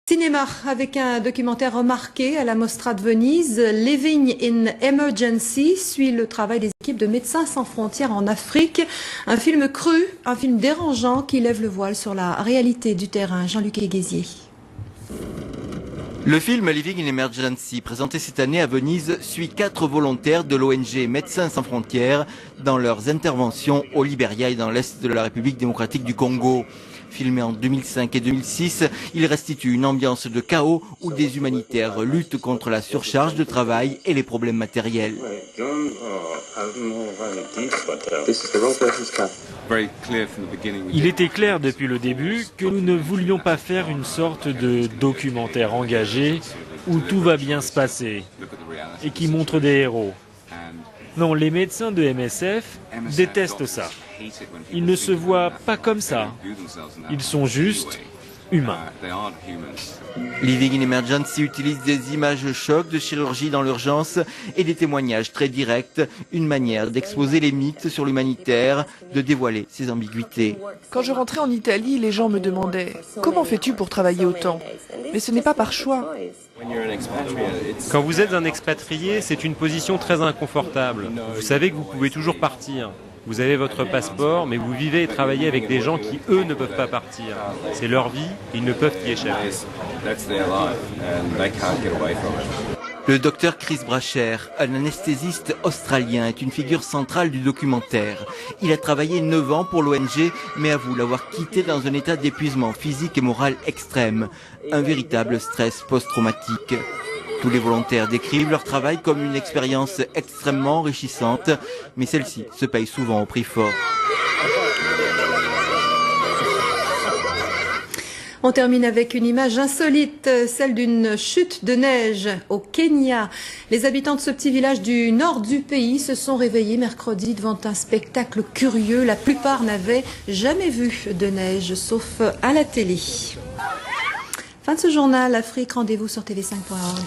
Cinéma, avec un documentaire remarqué à la Mostra de Venise, Living in Emergency suit le travail des équipes de Médecins sans frontières en Afrique. Un film cru, un film dérangeant qui lève le voile sur la réalité du terrain. Jean-Luc Héguézier. Le film Living in Emergency, présenté cette année à Venise, suit 4 volontaires de l'ONG Médecins sans frontières dans leurs interventions au Libéria et dans l'Est de la République démocratique du Congo. Filmé en 2005 et 2006, il restitue une ambiance de chaos où des humanitaires luttent contre la surcharge de travail et les problèmes matériels. Il était clair depuis le début que nous ne voulions pas faire une sorte de documentaire engagé où tout va bien se passer et qui montre des héros. Non, les médecins de MSF détestent ça. Ils ne se voient pas comme ça. Ils sont juste humains. Living in Emergency utilise des images chocs de chirurgie dans l'urgence et des témoignages très directs, une manière d'exposer les mythes sur l'humanitaire, de dévoiler ses ambiguïtés. Quand je rentrais en Italie, les gens me demandaient « Comment fais-tu pour travailler autant ?» Mais ce n'est pas par choix. Quand vous êtes un expatrié, c'est une position très inconfortable. Vous savez que vous pouvez toujours partir. Vous avez votre passeport, mais vous vivez et travaillez avec des gens qui, eux, ne peuvent pas partir. C'est leur vie, ils ne peuvent y échapper. Le docteur Chris Bracher, un anesthésiste australien, est une figure centrale du documentaire. Il a travaillé 9 ans pour l'ONG, mais avoue l'avoir quitté dans un état d'épuisement physique et moral extrême. Un véritable stress post-traumatique. Tous les volontaires décrivent leur travail comme une expérience extrêmement enrichissante, mais celle-ci se paye souvent au prix fort. On termine avec une image insolite, celle d'une chute de neige au Kenya. Les habitants de ce petit village du nord du pays se sont réveillés mercredi devant un spectacle curieux. La plupart n'avaient jamais vu de neige, sauf à la télé. Fin de ce journal, Afrique, rendez-vous sur tv5.org.